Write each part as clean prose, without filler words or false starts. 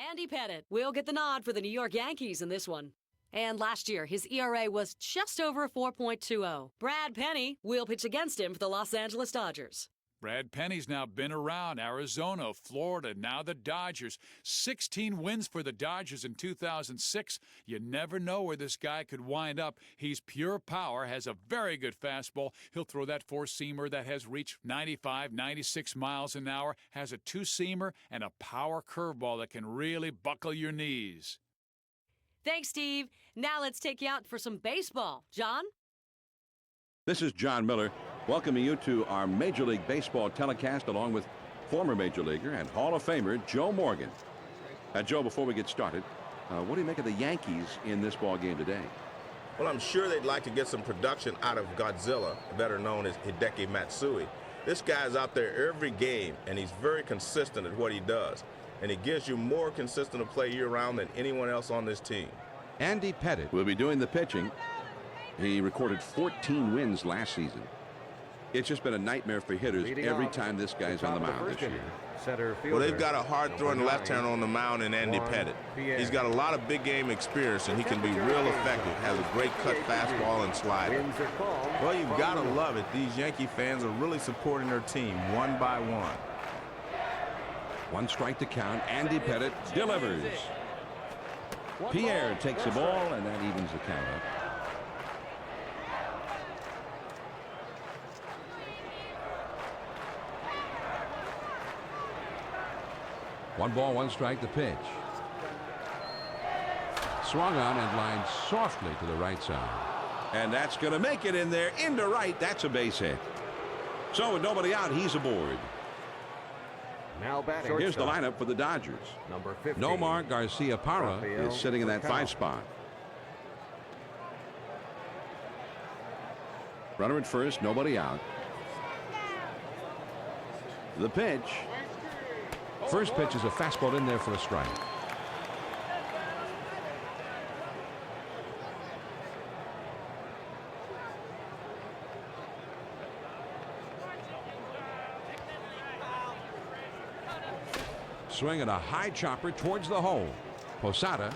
Andy Pettitte will get the nod for the New York Yankees in this one. And last year, his ERA was just over 4.20. Brad Penny will pitch against him for the Los Angeles Dodgers. Brad Penny's now been around Arizona, Florida, now the Dodgers. 16 wins for the Dodgers in 2006. You never know where this guy could wind up. He's pure power, has a very good fastball. He'll throw that four-seamer that has reached 95, 96 miles an hour, has a two-seamer, and a power curveball that can really buckle your knees. Thanks, Steve. Now let's take you out for some baseball. John? This is John Miller, welcoming you to our Major League Baseball telecast along with former Major Leaguer and Hall of Famer Joe Morgan. Joe, before we get started, what do you make of the Yankees in this ball game today? Well, I'm sure they'd like to get some production out of Godzilla, better known as Hideki Matsui. This guy's out there every game, and he's very consistent at what he does. And he gives you more consistent to play year-round than anyone else on this team. Andy Pettitte will be doing the pitching. He recorded 14 wins last season. It's just been a nightmare for hitters every time this guy's on the mound this year. Well, they've got a hard-throwing left-hander on the mound in Andy Pettitte. He's got a lot of big-game experience, and he can be real effective. Has a great cut fastball and slider. Well, you've got to love it. These Yankee fans are really supporting their team one by one. One strike to count. Andy Pettitte delivers. Pierre takes the ball, and that evens the count up. One ball, one strike, the pitch. Swung on and lined softly to the right side. And that's going to make it in there into right. That's a base hit. So with nobody out, he's aboard. Now batting. Here's the lineup for the Dodgers. Number 15. Nomar Garcia-Parra is sitting in that 5 spot. Runner at first, nobody out. The pitch. First pitch is a fastball in there for a strike. Swinging a high chopper towards the hole. Posada,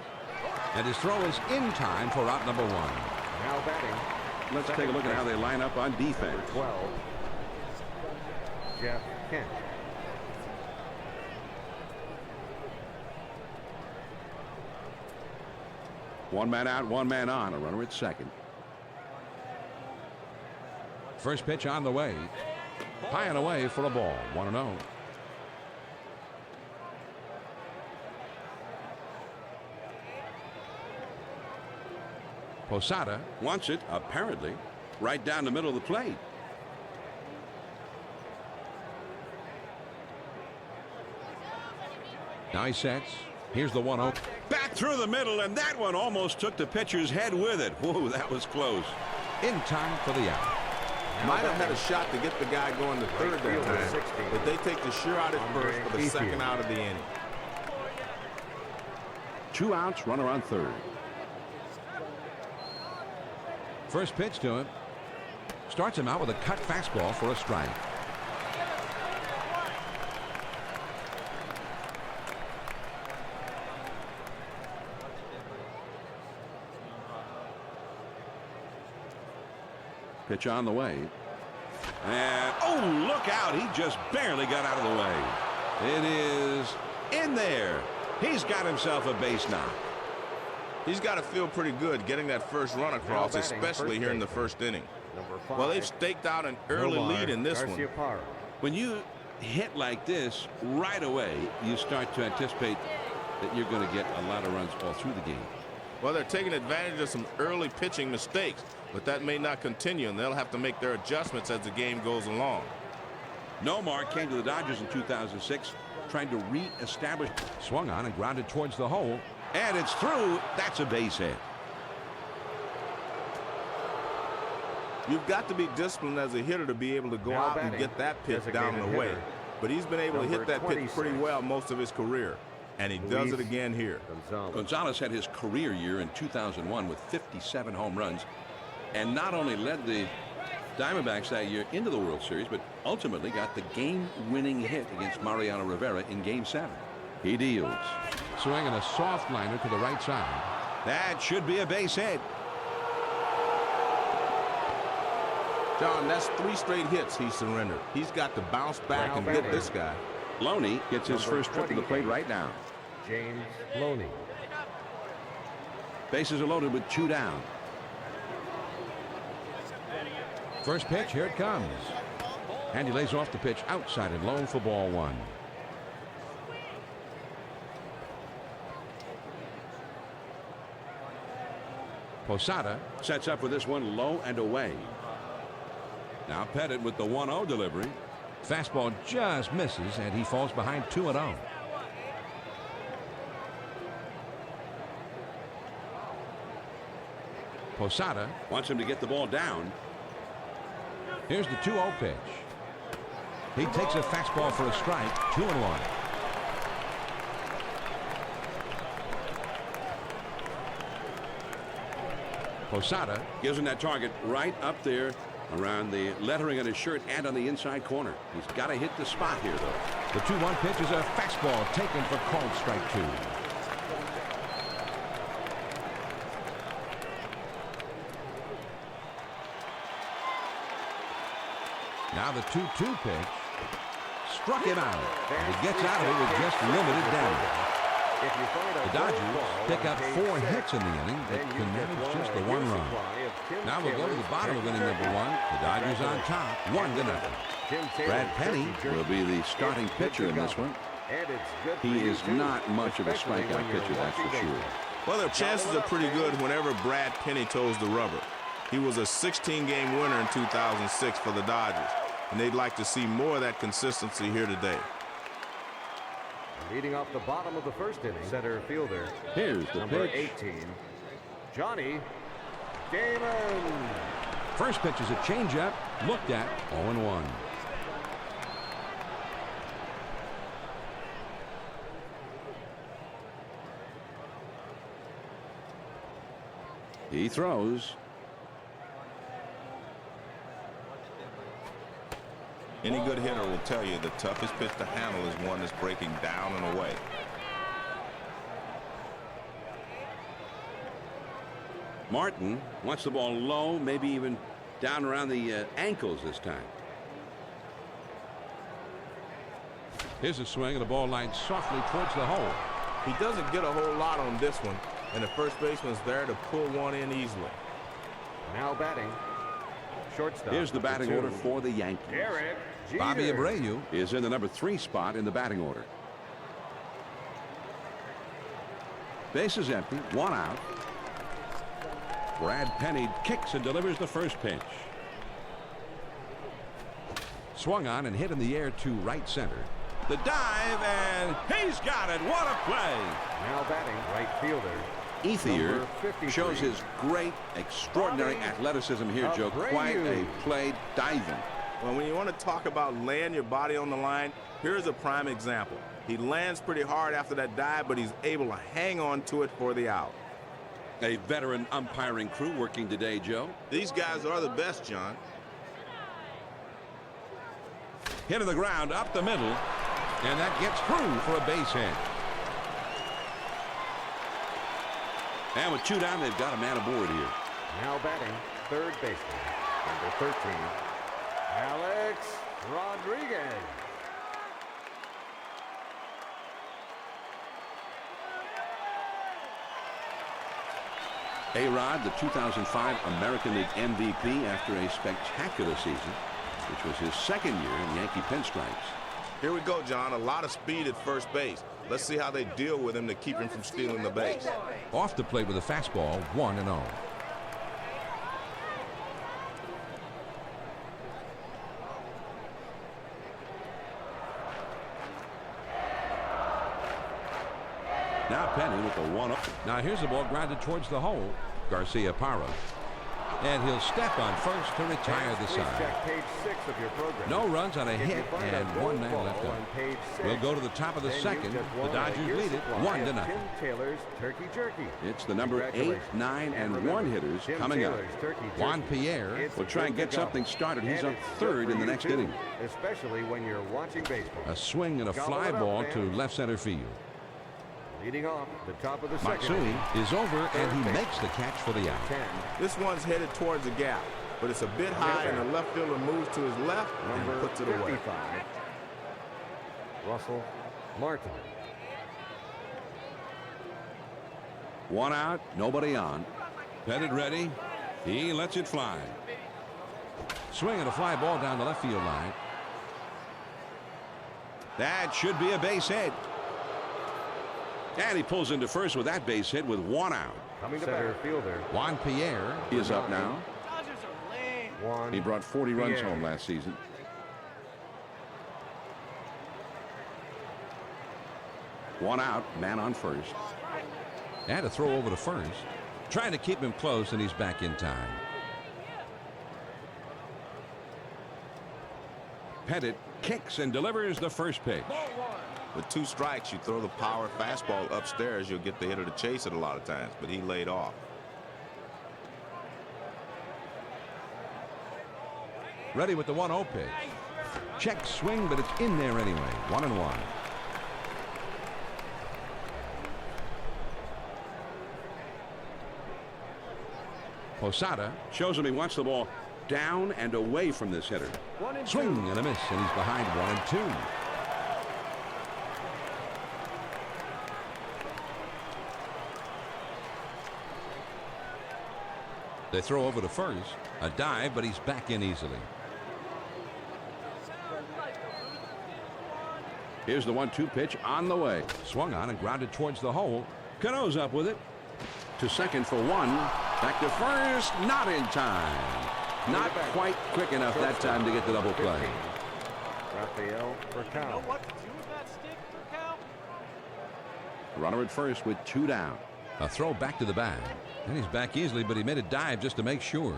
and his throw is in time for out number 1. Now batting. Let's take a look at how they line up on defense. 12. Jeff Kent. One man out, one man on. A runner at second. First pitch on the way. High and away for a ball. 1-0. Posada wants it, apparently, right down the middle of the plate. Now he sets. Here's the 1-0. Back through the middle, and that one almost took the pitcher's head with it. Whoa, that was close. In time for the out. Might have had a shot to get the guy going to third that time, but they take the sure out at first for the second out of the inning. 2 outs, runner on third. First pitch to him. Starts him out with a cut fastball for a strike. Pitch on the way. And, oh, look out. He just barely got out of the way. It is in there. He's got himself a base knock. He's got to feel pretty good getting that first run across, especially here in the first inning. Well, they've staked out an early lead in this one. When you hit like this right away, you start to anticipate that you're going to get a lot of runs all through the game. Well, they're taking advantage of some early pitching mistakes, but that may not continue, and they'll have to make their adjustments as the game goes along. Nomar came to the Dodgers in 2006, trying to re-establish. Swung on and grounded towards the hole. And it's through. That's a base hit. You've got to be disciplined as a hitter to be able to go out and get that pitch down and away. But he's been able to hit that pitch pretty well most of his career. And he does it again here. Gonzalez had his career year in 2001 with 57 home runs, and not only led the Diamondbacks that year into the World Series, but ultimately got the game-winning hit against Mariano Rivera in Game 7. He deals. swing and a soft liner to the right side. That should be a base hit. John, that's 3 straight hits he surrendered. He's got to bounce back and get this guy. Loney gets his first trip to the plate right now. James Loney. Bases are loaded with 2 down. First pitch, here it comes. And he lays off the pitch outside and low for ball 1. Posada sets up for this one low and away. Now Pettit with the 1-0 delivery. Fastball just misses, and he falls behind 2-0. Posada wants him to get the ball down. Here's the 2-0 pitch. He takes a fastball for a strike. 2-1. Posada gives him that target right up there around the lettering on his shirt and on the inside corner. He's got to hit the spot here, though. The 2-1 pitch is a fastball taken for called strike 2. Now the 2-2 pitch struck him out, and he gets out of it with just limited damage. The Dodgers pick up 4 hits in the inning that can manage just the 1 run. Now we'll go to the bottom of inning number 1. The Dodgers on top, 1-0. Brad Penny will be the starting pitcher in this one. He is not much of a strikeout pitcher, that's for sure. Well, their chances are pretty good whenever Brad Penny toes the rubber. He was a 16-game winner in 2006 for the Dodgers, and they'd like to see more of that consistency here today. Leading off the bottom of the first inning, center fielder. Here's the number pitch. 18, Johnny Damon. First pitch is a changeup, looked at, 0-1. He throws. Any good hitter will tell you the toughest pitch to handle is one that's breaking down and away. Martin wants the ball low, maybe even down around the ankles this time. Here's a swing, and the ball lined softly towards the hole. He doesn't get a whole lot on this one, and the first baseman's there to pull one in easily. Now batting, shortstop. Here's the batting order for the Yankees. Derek Jeter. Bobby Abreu is in the number 3 spot in the batting order. Base is empty, 1 out. Brad Penny kicks and delivers the first pitch. Swung on and hit in the air to right center. The dive, and he's got it. What a play. Now batting, right fielder. Ethier shows his great, extraordinary athleticism here, Joe. Quite a play diving. Well, when you want to talk about laying your body on the line, here's a prime example. He lands pretty hard after that dive, but he's able to hang on to it for the out. A veteran umpiring crew working today, Joe. These guys are the best, John. Hit to the ground, up the middle, and that gets through for a base hit. And with 2 down, they've got a man aboard here. Now batting, third baseman, number 13, Alex Rodriguez. A-Rod, the 2005 American League MVP after a spectacular season, which was his second year in Yankee pinstripes. Here we go, John. A lot of speed at first base. Let's see how they deal with him to keep him from stealing the base. Off the plate with a fastball, 1-0. Now Penny with the 1-0. Now here's the ball grounded towards the hole. Garcia Parra. And he'll step on first to retire the side. Check page 6 of your program. No runs on a hit and 1 man left on. We'll go to the top of the second. The Dodgers lead it 1-0. Tim Taylor's Turkey Jerky. It's the number 8, 9, and 1 hitters coming up. Juan Pierre will try and get something started. He's up third in the next inning. Especially when you're watching baseball. A swing and a fly ball to left center field. Leading off the top of the second. Matsui is over, and he makes the catch for the out. 10. This one's headed towards the gap, but it's a bit high, and the left fielder moves to his left and puts it away. 55. Russell Martin. 1 out, nobody on. Pettit ready. He lets it fly. Swing and a fly ball down the left field line. That should be a base hit. And he pulls into first with that base hit with 1 out. Coming to center fielder Juan Pierre is up now. He brought 40 runs home last season. One out, man on first. And a throw over to first. Trying to keep him close, and he's back in time. Pettit kicks and delivers the first pitch. With 2 strikes, you throw the power fastball upstairs, you'll get the hitter to chase it a lot of times, but he laid off. Ready with the 1-0 pitch. Check swing, but it's in there anyway. 1-1. Posada shows him he wants the ball down and away from this hitter. Swing and a miss, and he's behind 1-2. They throw over to first. A dive, but he's back in easily. Here's the 1-2 pitch on the way. Swung on and grounded towards the hole. Cano's up with it. To second for 1. Back to first. Not in time. Not quite quick enough that time to get the double play. Rafael Furcal. Runner at first with 2 down. A throw back to the bag. And he's back easily, but he made a dive just to make sure.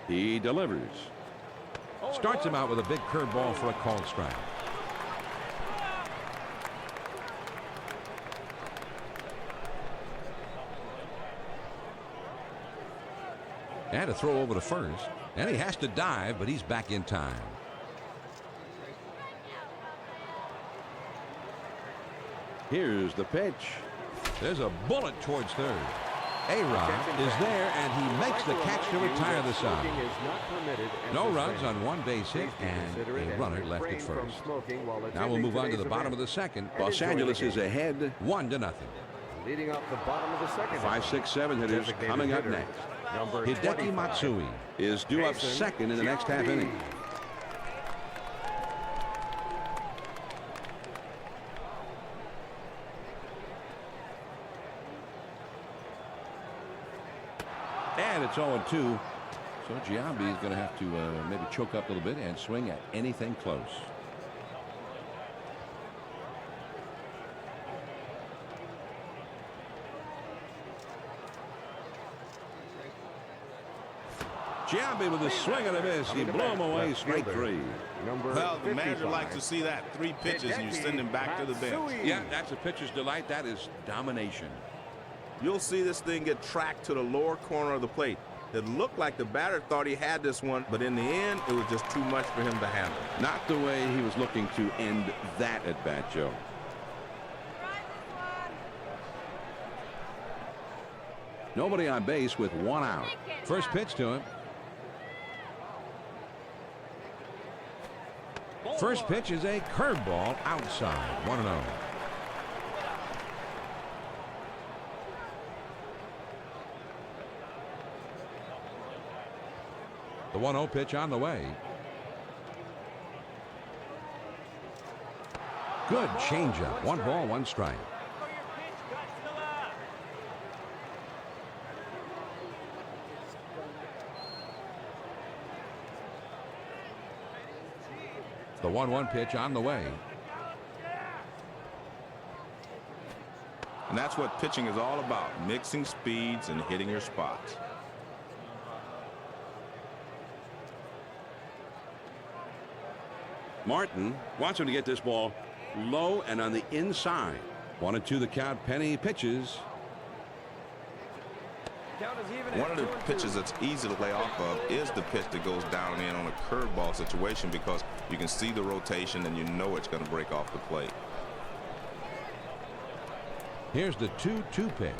He delivers. Starts him out with a big curveball for a called strike. And a throw over to first. And he has to dive, but he's back in time. Here's the pitch. There's a bullet towards third. A-Rod is there, and he makes the catch to retire the side. No runs on 1 base hit, and a runner left at first. Now we'll move on to the bottom of the second. Los Angeles is ahead 1-0. Leading off the bottom of the second. 5, 6, 7 hitters coming up next. Hideki Matsui is due up second in the next half inning. And it's 0-2. So Giambi is going to have to maybe choke up a little bit and swing at anything close. Giambi with a swing and a miss. He blew him away, strike 3. Well, the manager likes to see that 3 pitches and you send him back to the bench. Yeah, that's a pitcher's delight. That is domination. You'll see this thing get tracked to the lower corner of the plate. It looked like the batter thought he had this one, but in the end, it was just too much for him to handle. Not the way he was looking to end that at bat, Joe. Nobody on base with 1 out. First pitch to him. First pitch is a curveball outside. 1-0. The 1-0 pitch on the way. Good changeup. 1 ball, 1 strike. The 1-1 pitch on the way. And that's what pitching is all about, mixing speeds and hitting your spots. Martin wants him to get this ball low and on the inside. 1-2 the count. Penny pitches. One of the pitches that's easy to lay off of is the pitch that goes down and in on a curveball situation because you can see the rotation and you know it's going to break off the plate. Here's the 2-2 pitch.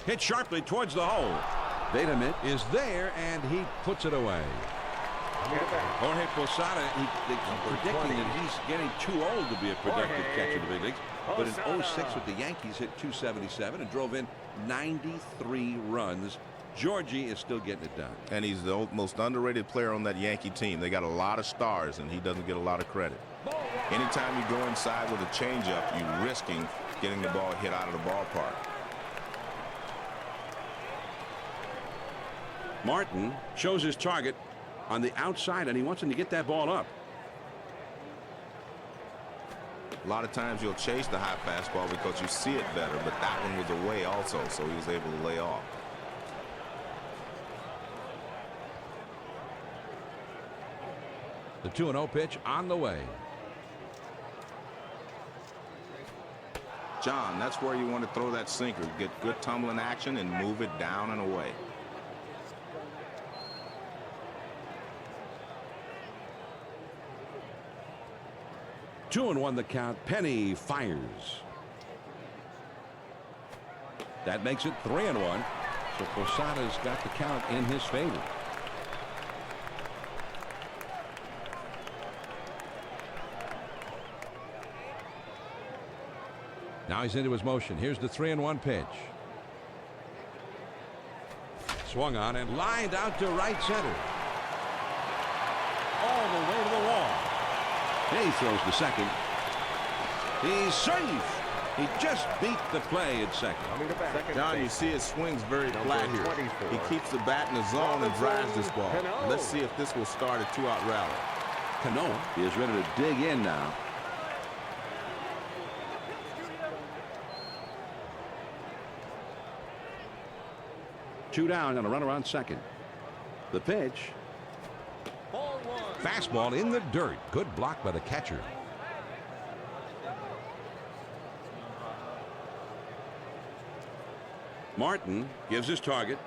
Hit sharply towards the hole. Bateman is there, and he puts it away. Jorge Posada, predicting that he's getting too old to be a productive catcher in the big leagues. But in 06 with the Yankees, hit 277 and drove in 93 runs. Georgie is still getting it done. And he's the most underrated player on that Yankee team. They got a lot of stars, and he doesn't get a lot of credit. Anytime you go inside with a changeup, you're risking getting the ball hit out of the ballpark. Martin shows his target on the outside, and he wants him to get that ball up. A lot of times you'll chase the high fastball because you see it better, but that one was away also, so he was able to lay off. The 2-0 pitch on the way. John, that's where you want to throw that sinker. Get good tumbling action and move it down and away. Two and 1 the count. Penny fires. That makes it 3-1. So Posada's got the count in his favor. Now he's into his motion. Here's the 3-1 pitch. Swung on and lined out to right center. All the way to the wall. He throws the second. He's safe. He just beat the play at second. John, you see his swing's very flat here. He keeps the bat in the zone and drives this ball. Let's see if this will start a 2-out rally. Cano is ready to dig in now. Two down and a runner on second. The pitch. Fastball in the dirt. Good block by the catcher. Martin gives his target.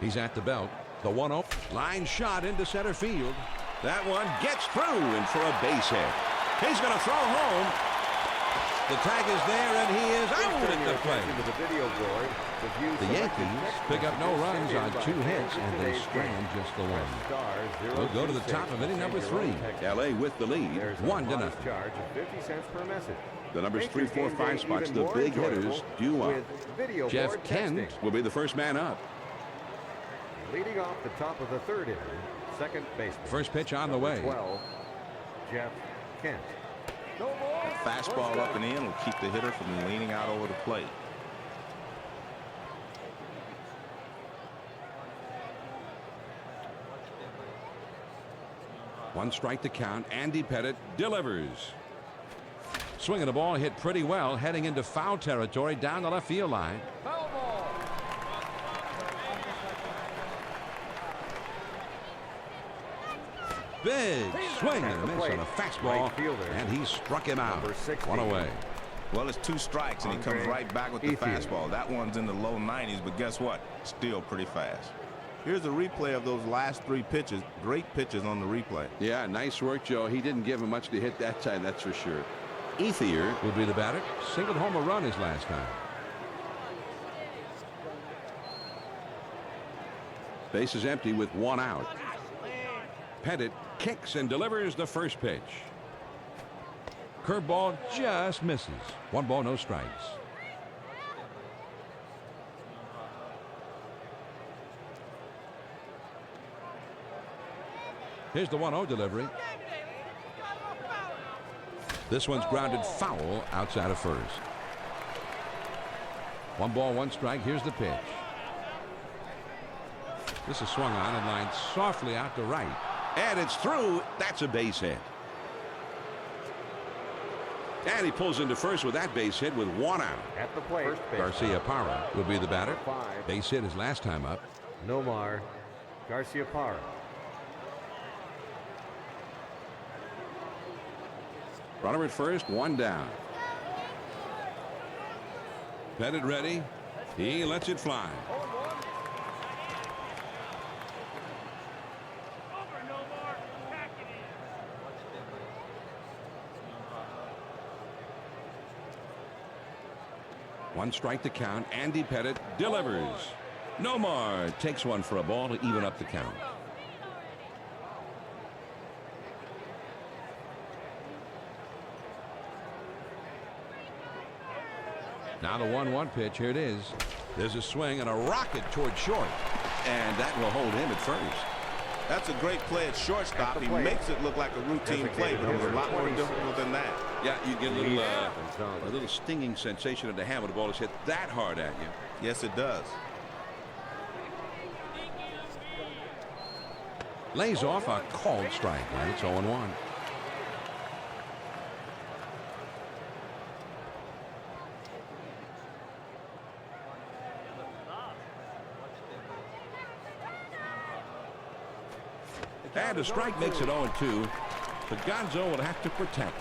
He's at the belt. The 1-0. Line shot into center field. That one gets through and for a base hit. He's going to throw home. The tag is there, and he is out at the plate. The Yankees pick up no runs on 2 hits, and they strand just the one. We'll go to the top of inning number 3. L.A. with the lead, 1-0. The numbers 3, 4, 5 spots, the big hitters due up. Jeff Kent will be the first man up. Leading off the top of the 3rd inning, second baseman. First pitch on the way. 12, Jeff Kent. A fastball up and in will keep the hitter from leaning out over the plate. One strike to count. Andy Pettit delivers. Swinging the ball, hit pretty well, heading into foul territory down the left field line. Big swing and a miss on a fastball, and he struck him out. 1 away. Well, it's 2 strikes, and he comes right back with the fastball. That one's in the low 90s, but guess what? Still pretty fast. Here's a replay of those last 3 pitches. Great pitches on the replay. Yeah, nice work, Joe. He didn't give him much to hit that time, that's for sure. Ethier will be the batter. Singled home a run his last time. Base is empty with 1 out. Pettit kicks and delivers the first pitch. Curveball just misses. 1 ball, no strikes. Here's the 1-0 delivery. This one's grounded foul outside of first. 1 ball, 1 strike. Here's the pitch. This is swung on and lined softly out to right. And it's through. That's a base hit. And he pulls into first with that base hit with 1 out. At the plate, Garcia Parra will be the batter. Base hit his last time up. Nomar Garcia Parra. Runner at first, 1 down. Pettit ready. He lets it fly. One strike to count. Andy Pettit delivers. Nomar takes one for a ball to even up the count. Now the 1-1 pitch. Here it is. There's a swing and a rocket toward short. And that will hold him at first. That's a great play at shortstop. He makes it look like a routine play, but it was a lot more difficult than that. Yeah, you get a little stinging sensation in the hand when the ball is hit that hard at you. Yes, it does. Lays off a called strike, and it's 0-1. And a strike makes it 0-2. But Gonzo will have to protect.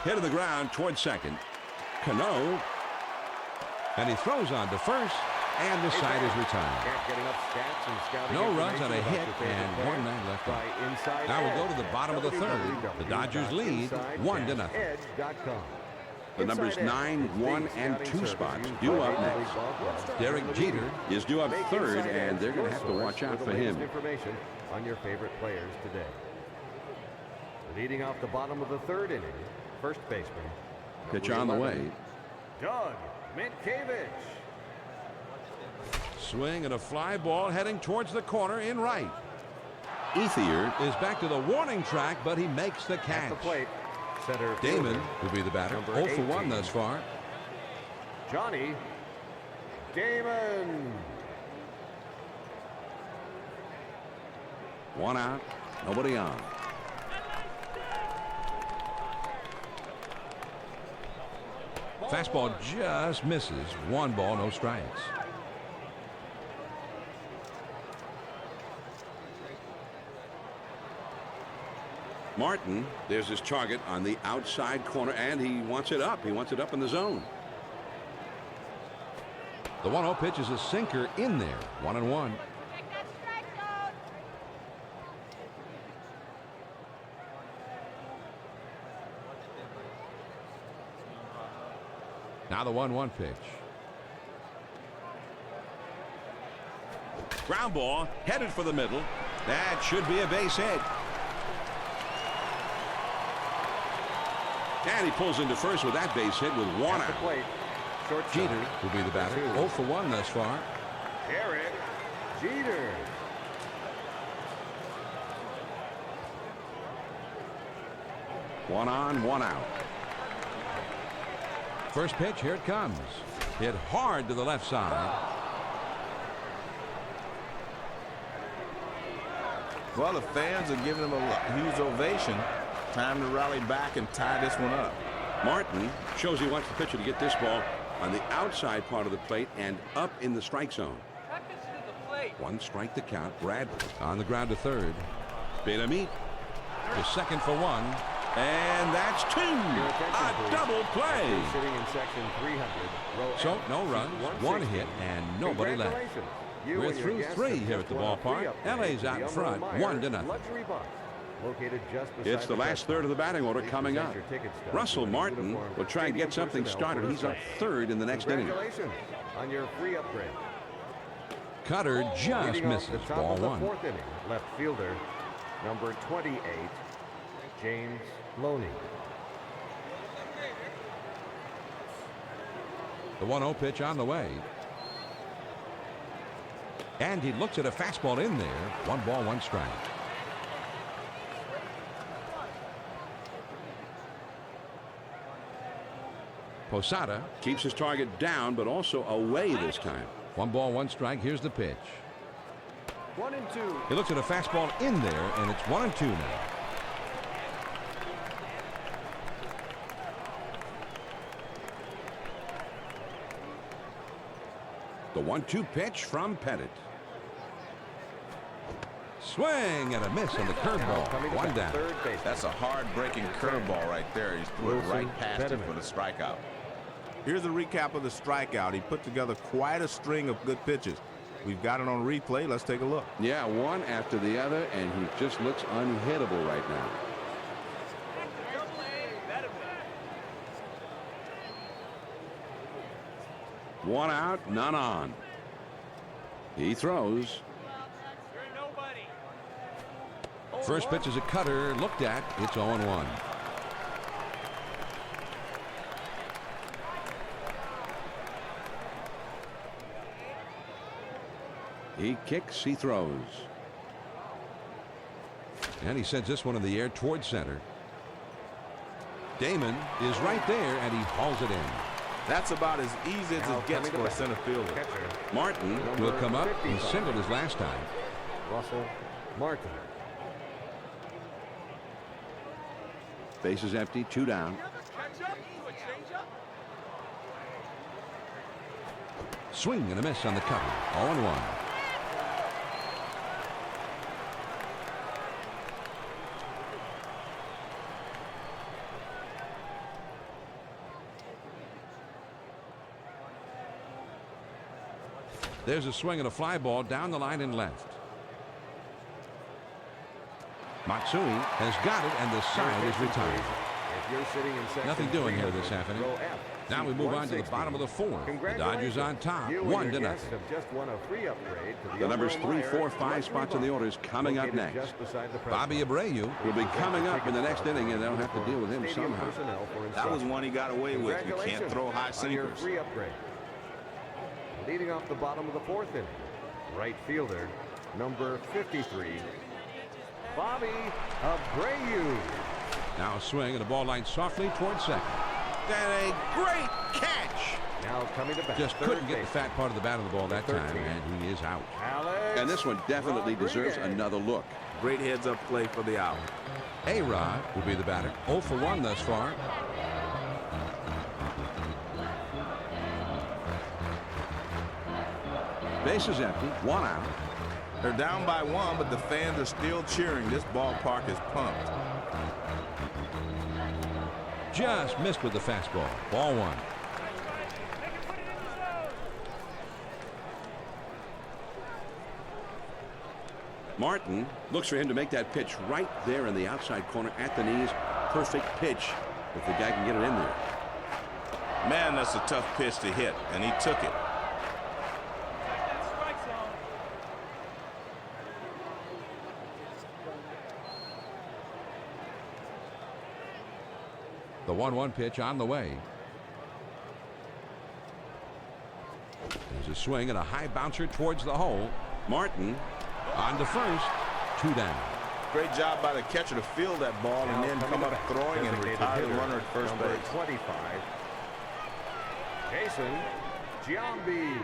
Hit to the ground towards second. Cano. And he throws on to first. And the side is retired. No runs on a hit and 1 man left on. Now we'll go to the bottom of the third. The Dodgers lead 1-0. The numbers 9, 1, and 2 spots due up next. Derek Jeter is due up third, and they're going to have to watch out for him. Information on your favorite players today. Leading off the bottom of the third inning, first baseman. Pitch on the way. Doug Minkiewicz. Swing and a fly ball heading towards the corner in right. Ethier is back to the warning track, but he makes the catch. At the plate, center Damon will be the batter. 0 for 1 thus far. Johnny Damon. 1 out, nobody on. Fastball just misses. 1 ball, no strikes. Martin, there's his target on the outside corner, and he wants it up. He wants it up in the zone. The 1-0 pitch is a sinker in there. 1-1. Now the 1-1 pitch. Ground ball headed for the middle. That should be a base hit. And he pulls into first with that base hit with 1 out. Plate, Jeter will be the batter. 0 for 1 thus far. Derek Jeter. One on, 1 out. First pitch, here it comes. Hit hard to the left side. Well, the fans are giving him a huge ovation. Time to rally back and tie this one up. Martin shows he wants the pitcher to get this ball on the outside part of the plate and up in the strike zone. 1 strike to count. Bradley on the ground to third. Benamit to second for 1. And that's 2. A double play. Sitting in section 300. So no runs, 1 hit, and nobody left. We're through 3 here at the ballpark. LA's out in front, 1-0. It's the last third of the batting order coming up. Russell Martin will try and get something started. He's up third in the next inning. On your free upgrade. Cutter just misses. Ball 1. Fourth inning, left fielder, number 28, James Loney. The 1-0 pitch on the way. And he looks at a fastball in there. 1 ball, 1 strike. Posada keeps his target down, but also away this time. 1 ball, 1 strike. Here's the pitch. 1-2. He looks at a fastball in there, and it's 1-2 now. The 1-2 pitch from Pettit. Swing and a miss on the curveball. 1 down. That's a hard-breaking curveball right there. He's threw it right past him for the strikeout. Here's a recap of the strikeout. He put together quite a string of good pitches. We've got it on replay. Let's take a look. Yeah, one after the other, and he just looks unhittable right now. One out, none on. He throws. First pitch is a cutter. Looked at. It's 0-1. He kicks, he throws. And he sends this one in the air towards center. Damon is right there, and he hauls it in. That's about as easy as it gets for a center fielder. Martin Will come up. He singled his last time. Russell Martin. Bases empty, 2 down. Swing and a miss on the cutter. 0-1. There's a swing and a fly ball down the line and left. Matsui has got it, and the side is retired. If you're sitting in section Nothing doing here 300, this half inning. row F, Now we seat move on to the 160. bottom of the fourth. The Congratulations. Dodgers on top, You and 1-0. your guests have just won a free upgrade to The numbers overall 3, 4, Meyer 5 spots in the order is coming up located next. just beside the press Bobby box. Abreu Will be coming up in the next inning, and they'll have to deal with him Stadium somehow. personnel for That was instruction. one he got away with. You can't Congratulations throw high on your sinkers. free upgrade. Leading off the bottom of the fourth inning, right fielder, number 53, Bobby Abreu. Now a swing and a ball lined softly towards second. And a great catch. Now coming to bat. Just third couldn't get the base. fat part of the bat of the ball that time, 13. and he is out. Alex And this one definitely deserves Rodriguez. another look. Great heads-up play for the out. A-Rod will be the batter. 0 for 1 thus far. Bases empty, 1 out. They're down by 1, but the fans are still cheering. This ballpark is pumped. Just missed with the fastball. Ball 1. Martin looks for him to make that pitch right there in the outside corner at the knees. Perfect pitch if the guy can get it in there. Man, that's a tough pitch to hit, and he took it. The 1-1 pitch on the way. There's a swing and a high bouncer towards the hole. Martin On to first. 2 down. Great job by the catcher to field that ball and then come up throwing and retire the runner at first number base. 25, Jason Giambi.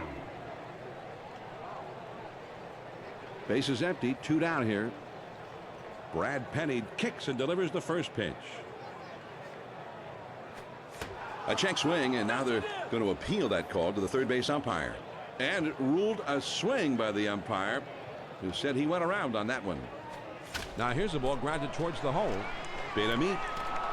Bases empty, 2 down here. Brad Penny kicks and delivers the first pitch. A check swing, and now they're going to appeal that call to the third base umpire. And ruled a swing by the umpire, who said he went around on that one. Now here's the ball grounded towards the hole. Benamit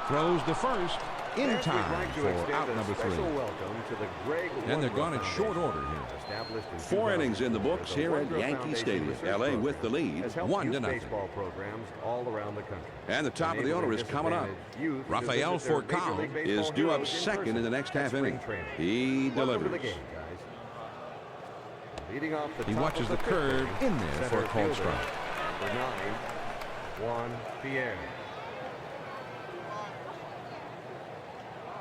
throws the first in And we'd time like to for extend out a number 3. special welcome to the Greg And they're Woodruff gone in short Foundation. order here. Established in 4 innings in the 2004, books the here at Woodruff Yankee Foundation Stadium. Research LA Program with the lead, has helped 1-0. youth baseball programs all around the country. And the top of the order is coming up. Youth to Rafael visit their Major Furcal League Baseball Is due up heroes in second in person the next at half spring inning. training. He Welcome to delivers. the game, guys. Leading off the He top watches of the fifth curve inning, in there for a center called fielder, strike. Number 9, Juan Pierre.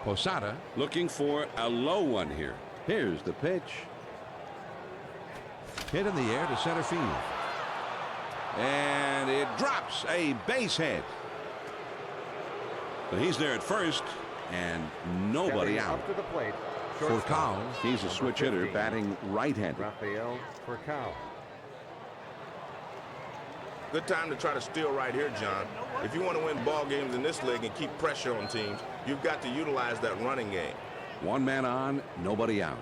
Posada looking for a low one here. Here's the pitch. Hit in the air to center field. And it drops a base hit. But he's there at first, and nobody Stepping out. up to the plate, Furcal. shortstop, He's a number switch hitter, 15, batting right-handed. Rafael Furcal. Good time to try to steal right here, John. If you want to win ball games in this league and keep pressure on teams, you've got to utilize that running game. 1 man on, nobody out.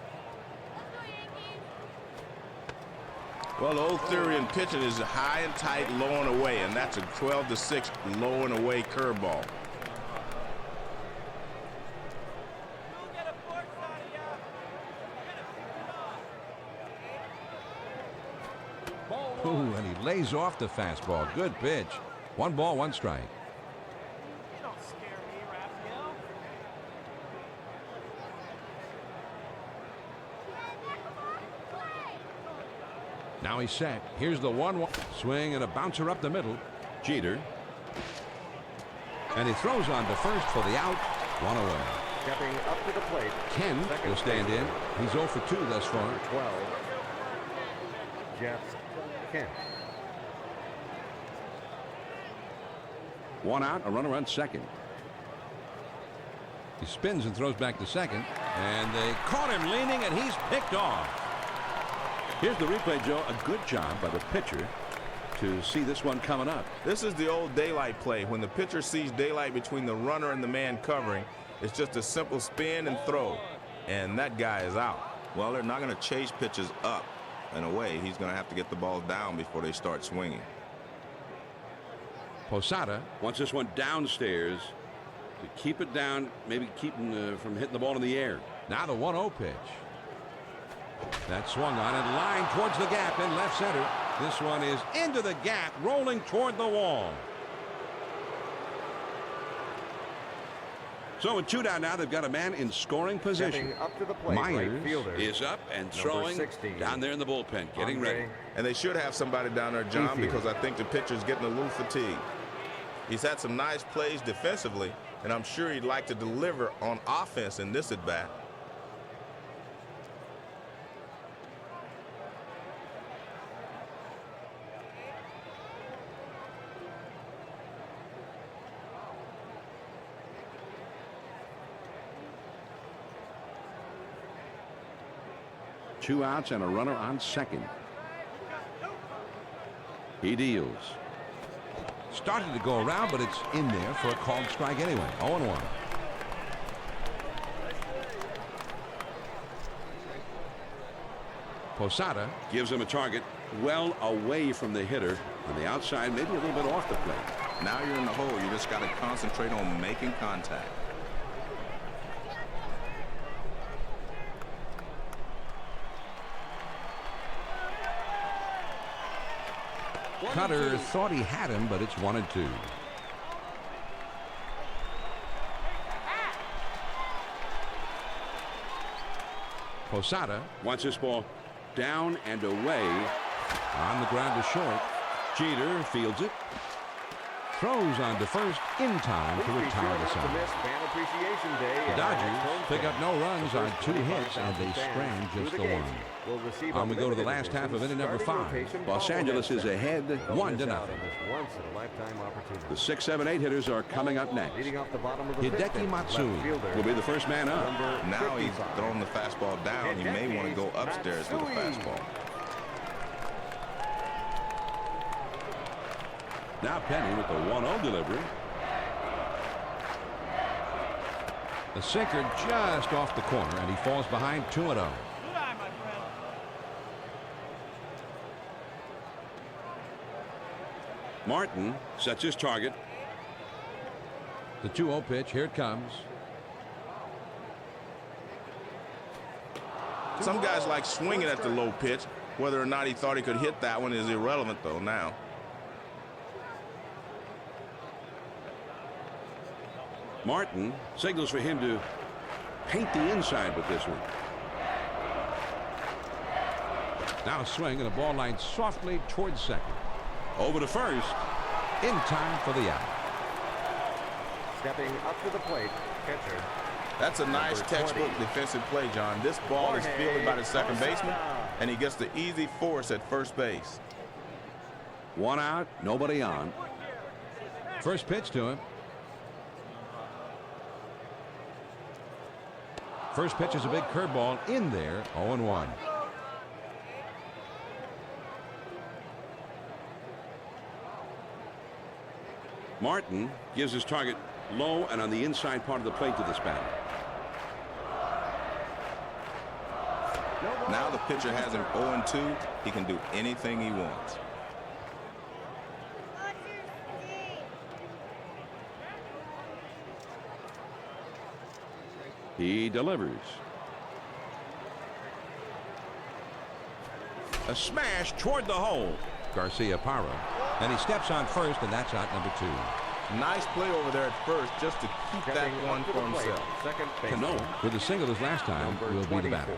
Well, the old theory in pitching is high and tight, low and away, and that's a 12-6 low and away curveball. Ooh, and he lays off the fastball. Good pitch. 1 ball, 1 strike. You don't scare me, Raphael. Now he's set. Here's the 1-1 swing and a bouncer up the middle. Jeter. And he throws on to first for the out. 1 away. Stepping up to the plate. Ken will stand in. He's 0 for 2 thus far. Number 12. Jeff Kent. 1 out, a runner on second. He spins and throws back to second. And they caught him leaning, and he's picked off. Here's the replay, Joe. A good job by the pitcher to see this one coming up. This is the old daylight play. When the pitcher sees daylight between the runner and the man covering, it's just a simple spin and throw. And that guy is out. Well, they're not going to chase pitches up. In a way, he's going to have to get the ball down before they start swinging. Posada Wants this one downstairs to keep it down, maybe keep him from hitting the ball in the air. now the 1-0 pitch. That swung on and lined towards the gap in left center. This one is into the gap, rolling toward the wall. So with 2 down now, they've got a man in scoring position. Stepping up to the plate, right Myers fielder. is up and Number throwing 16. down there in the bullpen, getting Andre. ready. And they should have somebody down there, John, Infield. because I think the pitcher's getting a little fatigued. He's had some nice plays defensively, and I'm sure he'd like to deliver on offense in this at-bat. Two outs and a runner on second. He deals. Started to go around, but it's in there for a called strike anyway. 0-1. Posada Gives him a target well away from the hitter on the outside, maybe a little bit off the plate. Now you're in the hole. You just got to concentrate on making contact. Cutter thought he had him, but it's 1-2. Posada Wants this ball down and away. on the ground to short. Jeter fields it. Throws on to first in time to Please be retire sure the not to side. miss Fan Appreciation Day. The at Dodgers Home pick Stand. up no runs The on first 2 hits, 25,000 and they fans strand through just the the gate one. will receive On we go to the unlimited last half of inning number starting 5. rotation Los bobblehead Angeles is set. ahead Don't 1-0. miss out on this once-in-a-lifetime opportunity. The 6, 7, 8 hitters are coming up next. Leading off the bottom of the Hideki fifth inning, Matsui left fielder, Will be the first man up. number Now he's 55. throwing the fastball down. He may want to go upstairs with the fastball. Now Penny with the 1-0 delivery. The sinker just off the corner, and he falls behind 2-0. Good eye, my friend. Martin sets his target. The 2-0 pitch, here it comes. Some guys like swinging at the low pitch. Whether or not he thought he could hit that one is irrelevant, though, now. Martin signals for him to paint the inside with this one. Now a swing and a ball lined softly towards second. Over to first. In time for the out. Stepping up to the plate, catcher. That's a nice Number 20. textbook defensive play, John. This ball is fielded by the second baseman, and he gets the easy force at first base. 1 out, nobody on. First pitch to him. First pitch is a big curveball in there. 0-1. Martin gives his target low and on the inside part of the plate to this batter. Now the pitcher has him 0-2. He can do anything he wants. He delivers. A smash toward the hole. Garcia-Parra. And he steps on first, and that's out number 2. Nice play over there at first just to keep that one for himself. Cano, with a single his last time, will be the batter.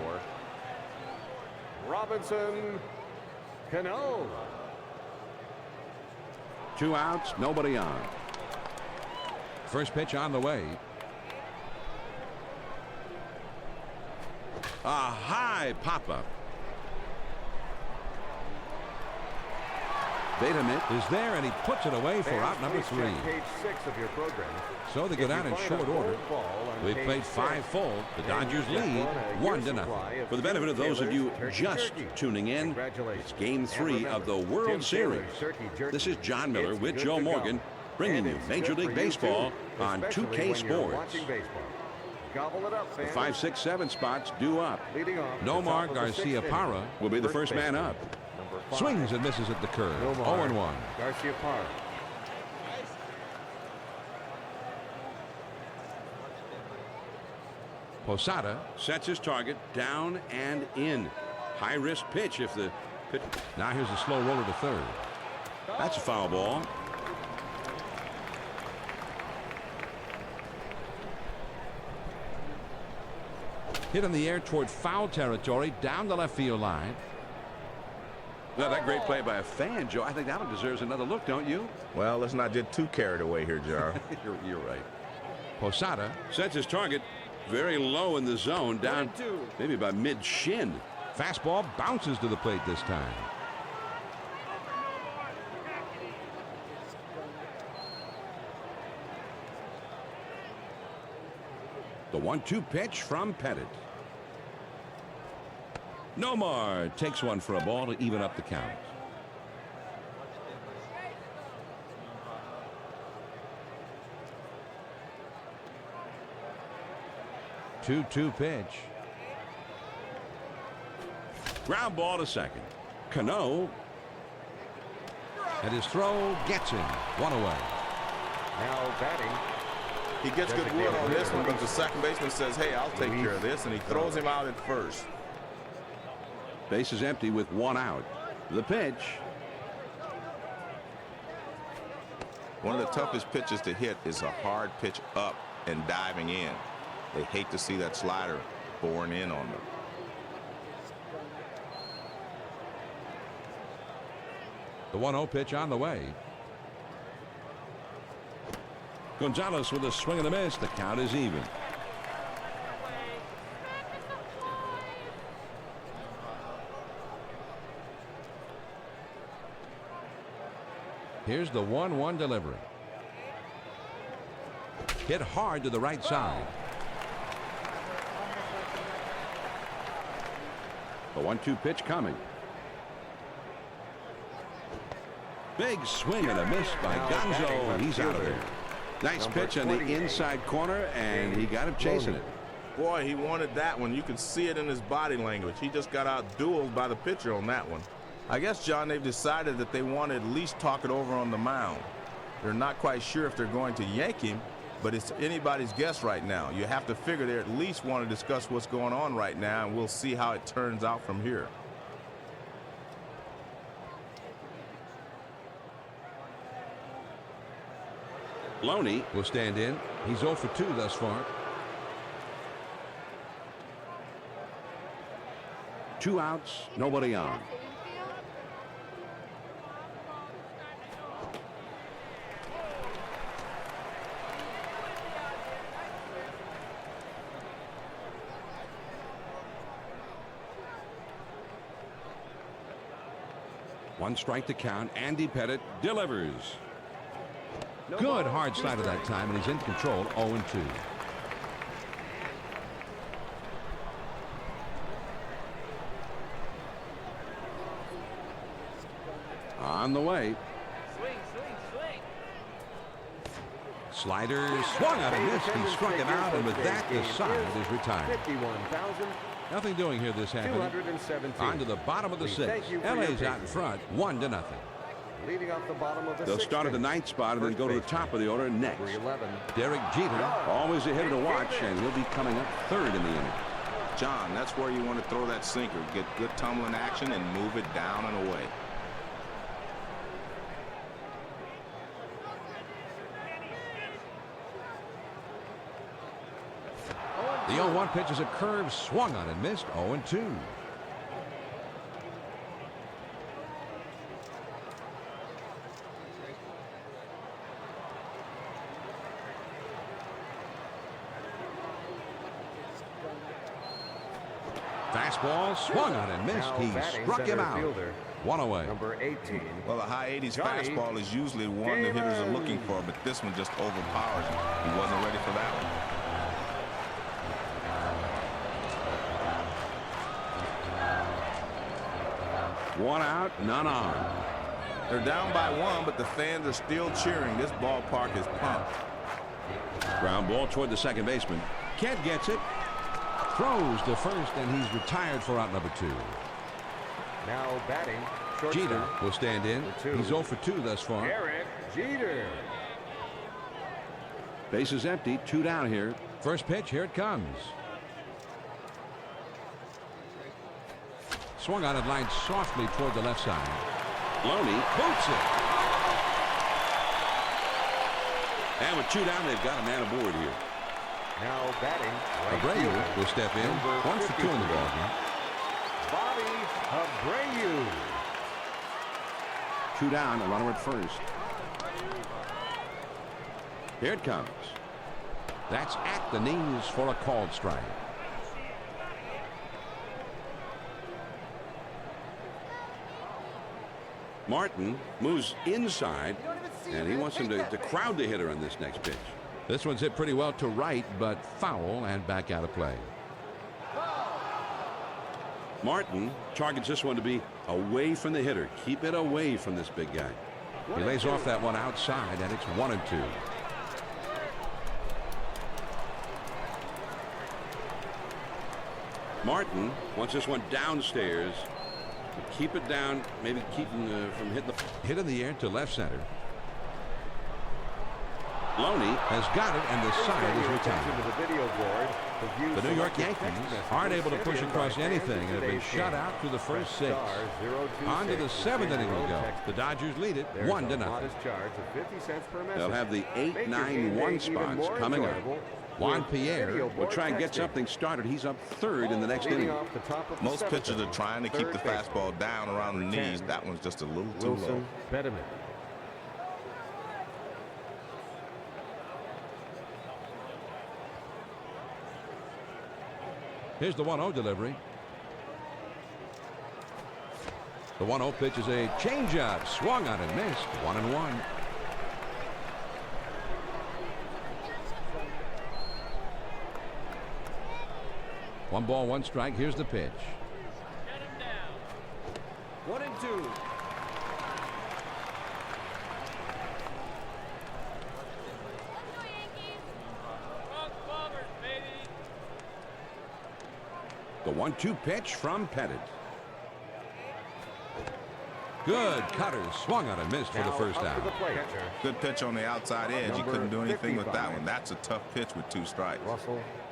Robinson Cano. 2 outs, nobody on. First pitch on the way. A high pop-up. Bateman Is there, and he puts it away for out number 3. Page 6 of your program. So they go down in short order. We've played 5 full. The Dodgers lead 1-0. For the benefit of those of you just tuning in, it's Game 3 of the World Series. This is John Miller with Joe Morgan, bringing you Major League Baseball on 2K Sports. The 5, 6, 7 spots due up. Nomar Garcia-Parra Will be the first man up. swings and misses at the curve. 0-1. Garcia-Parra. Posada Sets his target down and in. High risk pitch if the pitch. now here's a slow roller to third. That's a foul ball. Hit in the air toward foul territory down the left field line. Now, that great play by a fan, Joe. I think that one deserves another look, don't you? Well, let's not get too carried away here, Jar. You're right. Posada Sets his target very low in the zone, down maybe by mid-shin. fastball bounces to the plate this time. The 1-2 pitch from Pettit. Nomar takes one for a ball to even up the count. Two pitch. Ground ball to second. Cano. And his throw gets him. One away. Now batting. He gets good wood on this one, but the second baseman says, hey, I'll take care of this, and he throws him out at first. Base is empty with 1 out. The pitch. One of the toughest pitches to hit is a hard pitch up and diving in. They hate to see that slider boring in on them. The 1-0 pitch on the way. Gonzalez with a swing and a miss. The count is even. Here's the 1-1 delivery. Hit hard to the right side. The 1-2 pitch coming. Big swing and a miss by Gonzo. He's out of there. Nice pitch on the inside corner, and he got him chasing it. Boy, he wanted that one. You could see it in his body language. He just got out-dueled by the pitcher on that one. I guess, John, they've decided that they want to at least talk it over on the mound. They're not quite sure if they're going to yank him, but it's anybody's guess right now. You have to figure they at least want to discuss what's going on right now, and we'll see how it turns out from here. Loney Will stand in. He's 0 for 2 thus far. 2 outs, nobody on. One strike to count. Andy Pettit delivers. Good hard slider that time, and he's in control. 0-2. On the way. Slider swung out and missed. He struck him out, and with that, the side is retired. 51,000. Nothing doing here this half inning. 217. On to the bottom of the 6th. LA's out in front, 1-0. Leading off the bottom of the They'll start at the 9th spot and then go to the top of the order next. Number 11. Derek Jeter. Always a hitter to watch, and he'll be coming up 3rd in the inning. John, that's where you want to throw that sinker. Get good tumbling action and move it down and away. The 0-1 pitch is a curve, swung on and missed. 0-2. Fastball swung on and missed. He struck him out. One away. Number 18. Well, a high 80s fastball is usually one the hitters are looking for, but this one just overpowers him. He wasn't ready for that one. One out, none on. They're down by one, but the fans are still cheering. This ballpark is pumped. Ground ball toward the second baseman. Kent gets it. Throws to first, and he's retired for out number 2. Now batting. Jeter will stand in. He's 0 for 2 thus far. Derek Jeter. Base is empty. 2 down here. First pitch, here it comes. Swung on and lined softly toward the left side. Loney Boots it. And with 2 down, they've got a man aboard here. Now batting. Abreu will step in. 1 for 2 in the ballgame. Bobby Abreu. 2 down, a runner at first. Here it comes. That's at the knees for a called strike. Martin moves inside, and he wants him to crowd the hitter on this next pitch. This one's hit pretty well to right, but foul and back out of play. Martin targets this one to be away from the hitter. Keep it away from this big guy. He lays off that one outside, and it's 1-2. Martin wants this one downstairs. Keep it down, maybe keep him from hitting the... Hit in the air to left center. Loney has got it, and the side is retired. The New York Yankees aren't able to push across anything and have been shut out through the first 6. On to the 7th inning will go. The Dodgers lead it 1-0. They'll have the 8-9-1 spots coming up. Juan Pierre will try and get something started. He's up 3rd in the next inning. Most pitchers are trying to keep the fastball down around the knees. That one's just a little too low. Here's the 1-0 delivery. The 1-0 pitch is a changeup. Swung on and missed. 1-1. One ball, one strike. Here's the pitch. Get him down. 1-2. The 1-2 pitch from Pettit. Good cutter. Swung on and missed for the first out. Good pitch on the outside edge. He couldn't do anything with that one. That's a tough pitch with 2 strikes.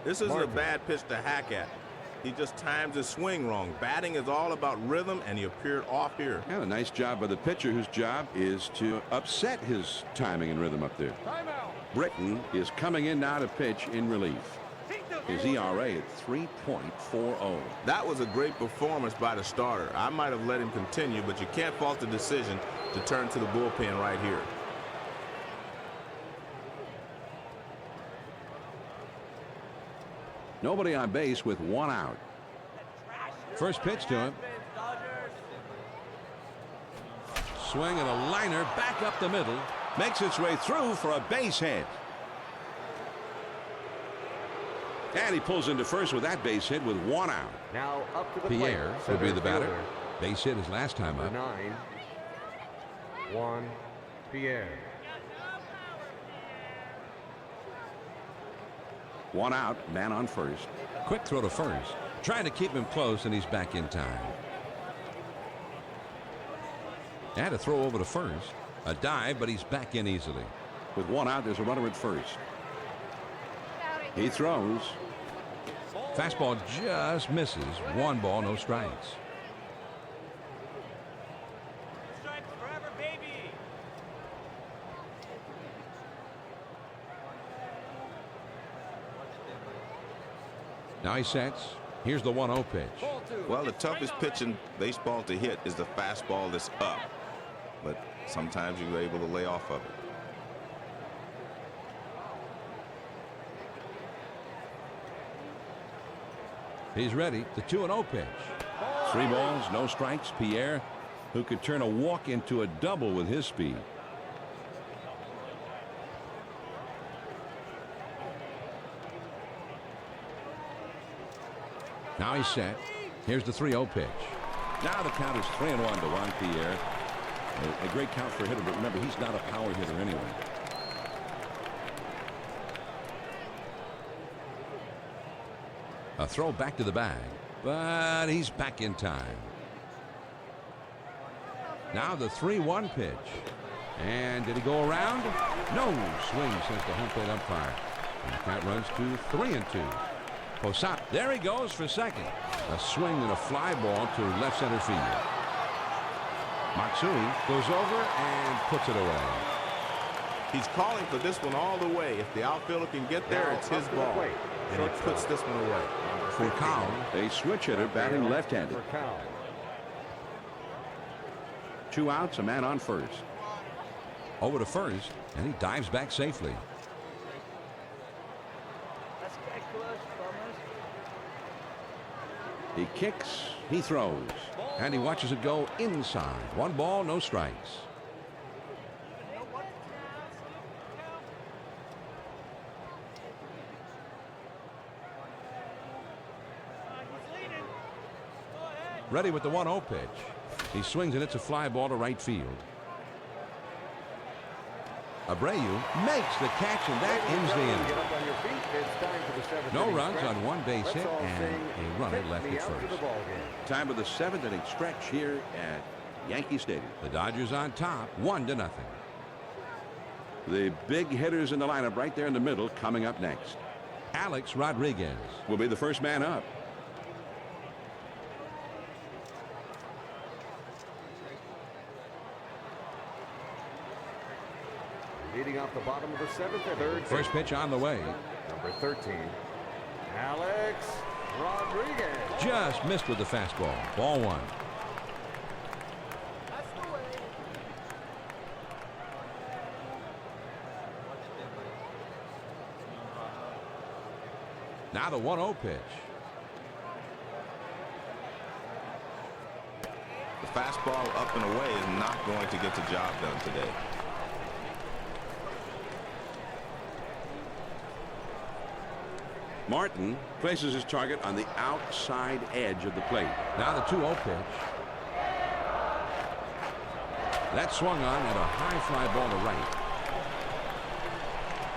This isn't a bad pitch to hack at. He just times his swing wrong. Batting is all about rhythm, and he appeared off here. And a nice job by the pitcher, whose job is to upset his timing and rhythm up there. Britton is coming in now to pitch in relief. His ERA at 3.40. That was a great performance by the starter. I might have let him continue, but you can't fault the decision to turn to the bullpen right here. Nobody on base with 1 out. First pitch to him. Swing and a liner back up the middle. Makes its way through for a base hit. And he pulls into first with that base hit with 1 out. Now up to the Pierre will be the batter. Base hit his last time up. 9-1 Pierre. 1 out, man on first. Quick throw to first. Trying to keep him close, and he's back in time. And a throw over to first. A dive, but he's back in easily. With 1 out, there's a runner at first. He throws. Fastball just misses. 1 ball, no strikes. Stripes forever, baby. Now he sets. Here's the 1-0 pitch. Well, the toughest pitch in baseball to hit is the fastball that's up. But sometimes you're able to lay off of it. He's ready. The 2-0 pitch. 3 balls, no strikes. Pierre, who could turn a walk into a double with his speed. Now he's set. Here's the 3-0 pitch. Now the count is 3-1 to Juan Pierre. A great count for a hitter, but remember, he's not a power hitter anyway. A throw back to the bag, but he's back in time. Now the 3-1 pitch. And did he go around? No. Swing, says the home plate umpire. And the count runs to 3-2. Posada, there he goes for second. A swing and a fly ball to left center field. Matsui goes over and puts it away. He's calling for this one all the way. If the outfielder can get there, it's his ball. And he puts this one away. For Cal, A switch hitter batting left-handed. 2 outs, a man on first. over to first, and he dives back safely. He kicks, he throws, and he watches it go inside. 1 ball, no strikes. Ready with the 1-0 pitch. He swings and it's a fly ball to right field. Abreu makes the catch, and that ends the inning. No runs on 1 base hit and a runner left at first. Time of the 7th inning stretch here at Yankee Stadium. The Dodgers on top, 1-0. The big hitters in the lineup right there in the middle coming up next. Alex Rodriguez will be the first man up. Leading off the bottom of the 7th and 3rd. First pitch on the way. Number 13, Alex Rodriguez. Just missed with the fastball. Ball 1. Now the 1-0 pitch. The fastball up and away is not going to get the job done today. Martin places his target on the outside edge of the plate. Now the 2-0 pitch. That swung on at a high fly ball to right.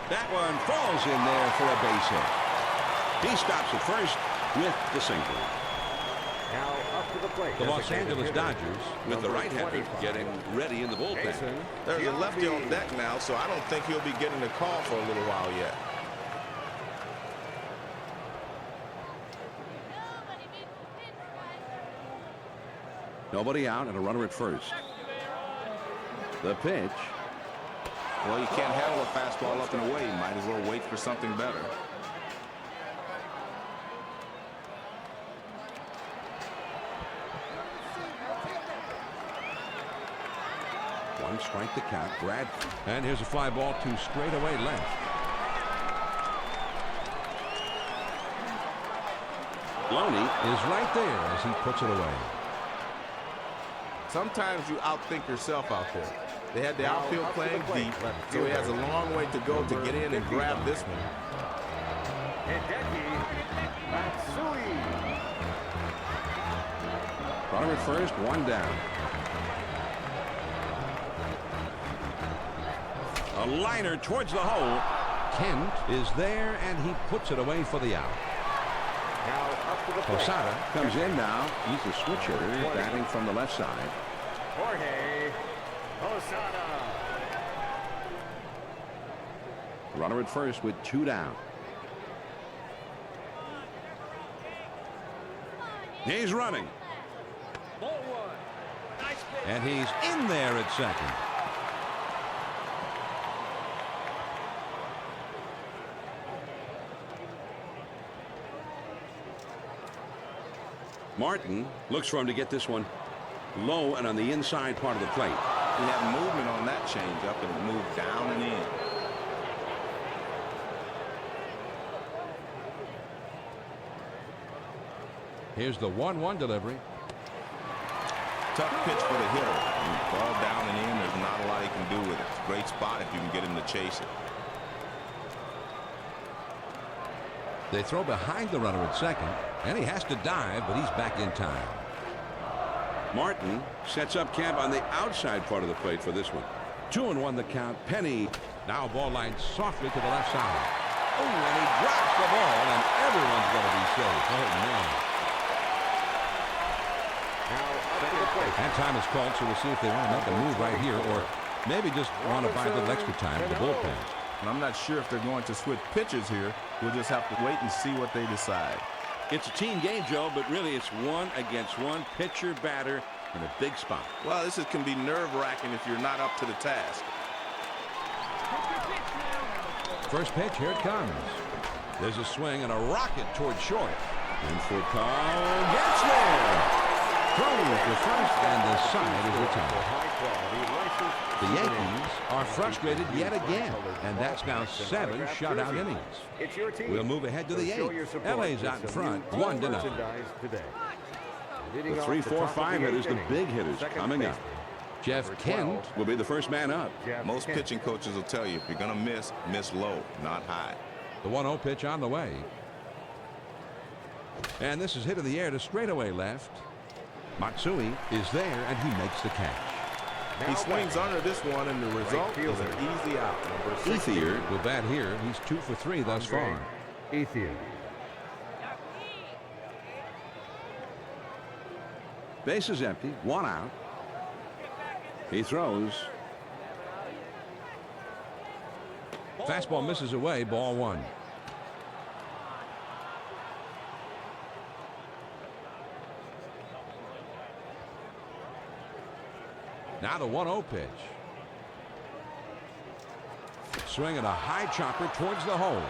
That one falls in there for a base hit. He stops at first with the single. Now up to the plate. The Los Angeles Dodgers with the right-hander getting ready in the bullpen. There's a lefty on deck now, so I don't think he'll be getting a call for a little while yet. Nobody out and a runner at first. The pitch. Well, you can't handle a fastball up and away. You might as well wait for something better. One strike to count. Brad. And here's a fly ball to straightaway left. Loney is right there as he puts it away. Sometimes you outthink yourself out there. They had the outfield playing deep, so he has a long way to go to get in and grab this one. Runner at first, 1 down. A liner towards the hole. Kent is there, and he puts it away for the out. Now up to the plate. Posada comes in now. He's the switch hitter, batting from the left side. Jorge Posada. Runner at first with 2 down. He's running. And he's in there at second. Martin looks for him to get this one low and on the inside part of the plate. He had movement on that changeup, and it moved down and in. Here's the 1-1 delivery. Tough pitch for the hitter. Ball down and in. There's not a lot he can do with it. It's a great spot if you can get him to chase it. They throw behind the runner at second, and he has to dive, but he's back in time. Martin sets up camp on the outside part of the plate for this one. 2-1 the count. Penny. Now ball lined softly to the left side. Oh, and he drops the ball, and everyone's going to be safe. Oh, no. And time is called, so we'll see if they want to make a move right here or maybe just want to buy a little extra time in the bullpen. And I'm not sure if they're going to switch pitchers here. We'll just have to wait and see what they decide. It's a team game, Joe, but really it's 1 against 1, pitcher, batter, in a big spot. Well, this can be nerve-wracking if you're not up to the task. First pitch, here it comes. There's a swing and a rocket toward short. Infield call gets there. Throws the first, and the side is retired. The Yankees are frustrated yet again, and that's now 7 shutout innings. We'll move ahead to the 8th. LA's out in front, 1-0. The 3-4-5 hitters, the big hitters, coming up. Jeff Kent will be the first man up. Most pitching coaches will tell you if you're going to miss low, not high. The 1-0 pitch on the way. And this is hit in the air to straightaway left. Matsui is there, and he makes the catch. He swings under this one, and the result is an easy out. Ethier will bat here. He's 2 for 3 thus far. Ethier. Base is empty, 1 out. He throws. Fastball misses away, ball 1. Now the 1-0 pitch. Swing at a high chopper towards the hole.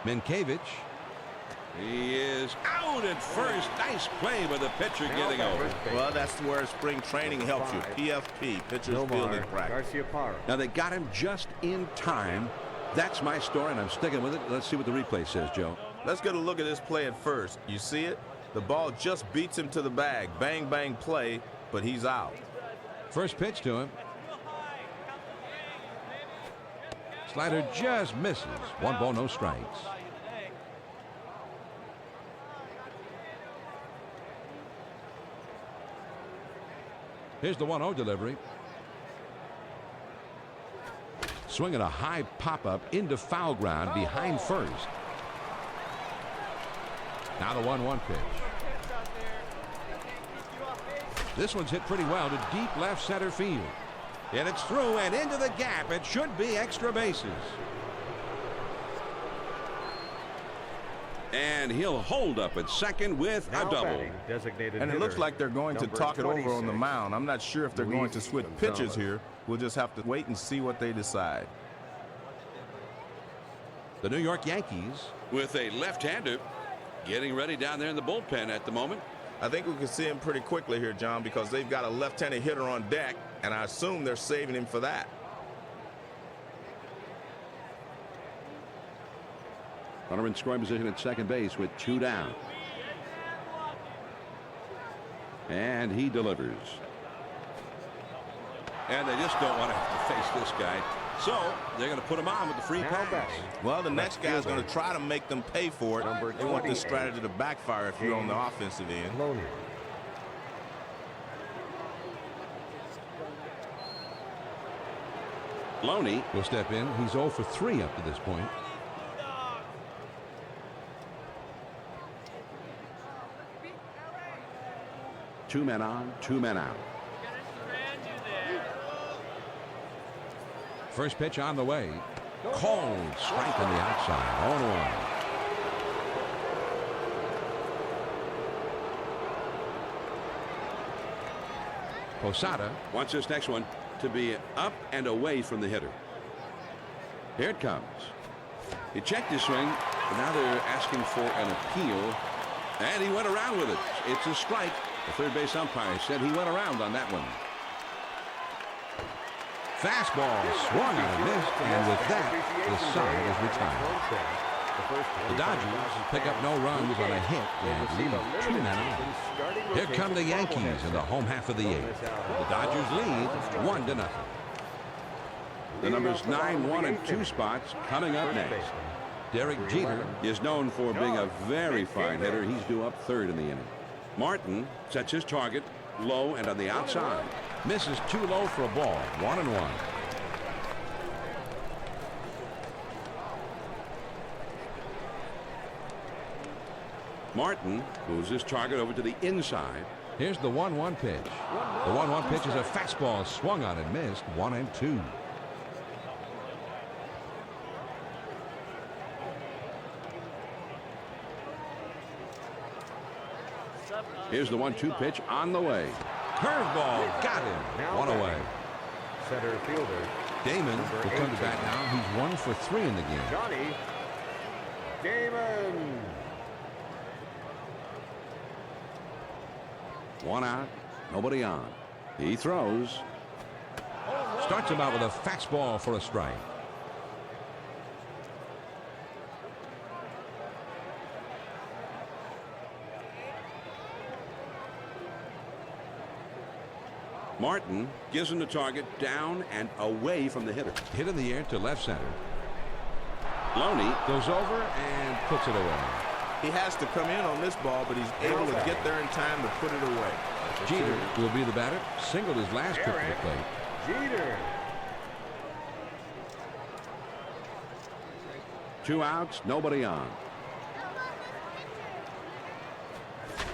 Minkiewicz. He is out at first. Nice play by the pitcher getting over. Well, that's where spring training helps you. PFP, pitcher's fielding practice. Now they got him just in time. That's my story, and I'm sticking with it. Let's see what the replay says, Joe. Let's get a look at this play at first. You see it? The ball just beats him to the bag. Bang, bang play, but he's out. First pitch to him. Slider just misses. 1 ball, no strikes. Here's the 1-0 delivery. Swing at a high pop-up into foul ground behind first. Now the 1-1 pitch. This one's hit pretty well to deep left center field. And it's through and into the gap. It should be extra bases. And he'll hold up at second with a double. And it looks like they're going to talk it over on the mound. I'm not sure if they're going to switch pitchers here. We'll just have to wait and see what they decide. The New York Yankees with a left-hander getting ready down there in the bullpen at the moment. I think we can see him pretty quickly here, John, because they've got a left-handed hitter on deck, and I assume they're saving him for that. Runner in scoring position at second base with 2 down. And he delivers. And they just don't want to have to face this guy. So they're going to put him on with the free pass. Well, the next guy is going to try to make them pay for it. They want this strategy to backfire if you're on the offensive end. Loney will step in. He's 0 for 3 up to this point. Two men on, 2 men out. First pitch on the way. Called strike on the outside. 0-1. Posada wants this next one to be up and away from the hitter. Here it comes. He checked his swing, but now they're asking for an appeal, and he went around with it. It's a strike. The third base umpire said he went around on that one. fastball swung and missed, and with that, the side is retired. The Dodgers pick up no runs on a hit and lead 2 men on. Here come the Yankees in the home half of the 8th. The Dodgers lead 1-0. The numbers 9, 1, and 2 spots coming up next. Derek Jeter is known for being a very fine hitter. He's due up third in the inning. Martin sets his target low and on the outside. Misses too low for a ball. 1-1. Martin moves his target over to the inside. Here's the 1-1 pitch. The 1-1 pitch is a fastball swung on and missed. 1-2. Here's the 1-2 pitch on the way. Curveball got him. 1 away. Center fielder Damon will come to bat now. He's 1 for 3 in the game. Johnny Damon. 1 out, nobody on. He throws. Starts him out with a fastball for a strike. Martin gives him the target down and away from the hitter. Hit in the air to left center. Loney Goes over and puts it away. He has to come in on this ball, but he's able to get there in time to put it away. Jeter will be the batter. Singled his last trip to the plate. Jeter. 2 outs, nobody on.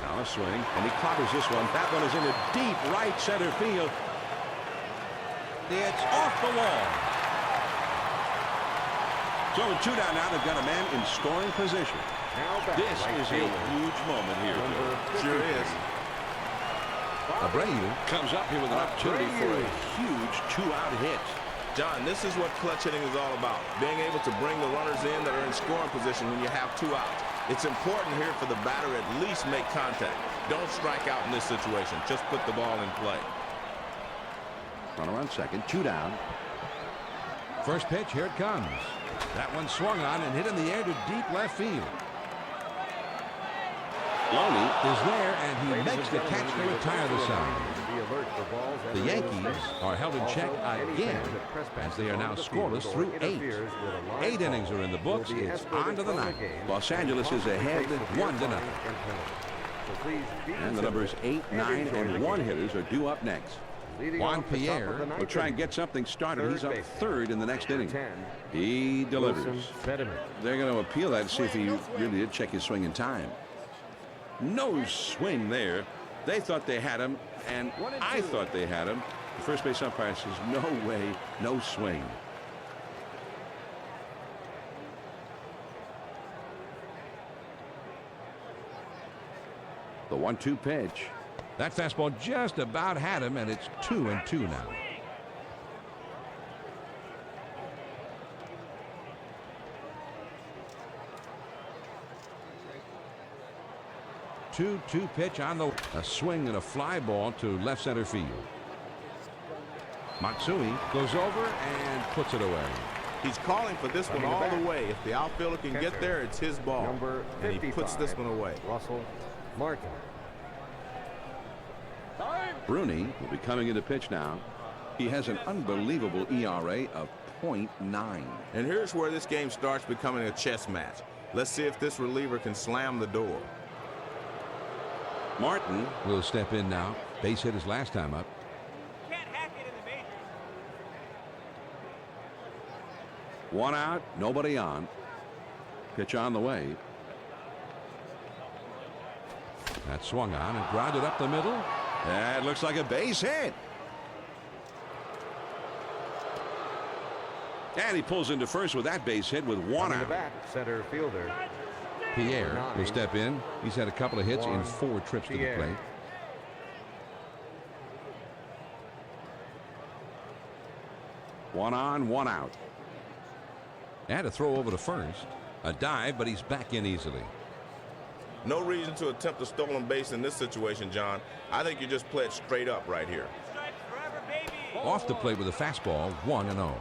Now a swing, and he clobbers this one. That one is into deep right center field. It's off the wall. So with 2 down now, they've got a man in scoring position. This is a huge moment here, Joe. Sure is. Abreu Comes up here with an opportunity for a huge 2-out hit. John, this is what clutch hitting is all about. Being able to bring the runners in that are in scoring position when you have 2 outs. It's important here for the batter at least make contact. Don't strike out in this situation. Just put the ball in play. Runner on second, 2 down. First pitch, here it comes. That one swung on and hit in the air to deep left field. Loney Is there, and he makes the catch to retire the side. The Yankees are held in check again as they are now scoreless through 8. 8 innings are in the books. It's on to the 9th. Los Angeles is ahead 1-0. And the numbers 8, 9, and 1 hitters are due up next. Juan Pierre will try and get something started. He's up third in the next inning. He delivers. They're going to appeal that and see if he really did check his swing in time. No swing there. They thought they had him, and I thought they had him. The first base umpire says, no way, no swing. The 1-2 pitch. That fastball just about had him, and it's 2-2 now. Two pitch on the a swing and a fly ball to left center field. Matsui goes over and puts it away. He's calling for this one all the way. If the outfielder can get there, it's his ball. And he puts this one away. Russell Martin. Bruni will be coming into pitch now. He has an unbelievable ERA of .9. And here's where this game starts becoming a chess match. Let's see if this reliever can slam the door. Martin will step in now. Base hit his last time up. Can't hack it in the majors. 1 out, nobody on. Pitch on the way. That swung on and grounded up the middle. That looks like a base hit. And he pulls into first with that base hit with 1 out. Center fielder Pierre will step in. He's had a couple of hits in 4 trips to the plate. 1 on, 1 out. And a throw over to first. A dive, but he's back in easily. No reason to attempt a stolen base in this situation, John. I think you just play it straight up right here. Stripes forever, baby. Off the plate with a fastball, 1-0.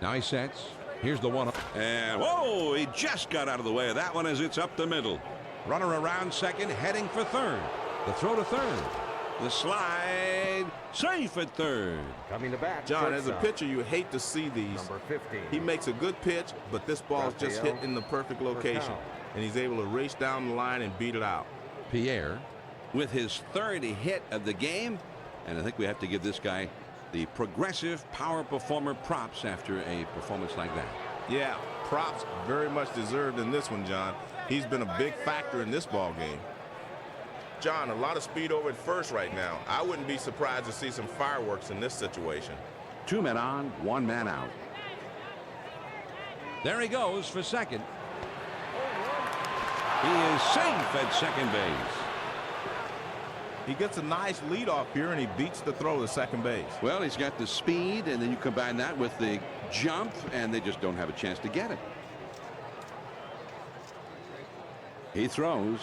Now he sets. Here's the 1. And whoa, he just got out of the way of that one as it's up the middle. Runner around second, heading for third. The throw to third. The slide, safe at third. Coming to bat, John, as a pitcher, you hate to see these. Number 15. He makes a good pitch, but this ball's just hit in the perfect location. And he's able to race down the line and beat it out. Pierre with his 3rd hit of the game. And I think we have to give this guy the Progressive Power Performer props after a performance like that. Yeah, props very much deserved in this one, John. He's been a big factor in this ball game. John, a lot of speed over at first right now. I wouldn't be surprised to see some fireworks in this situation. 2 men on, 1 man out. There he goes for second. He is safe at second base. He gets a nice lead off here, and he beats the throw to second base. Well, he's got the speed, and then you combine that with the jump, and they just don't have a chance to get it. He throws.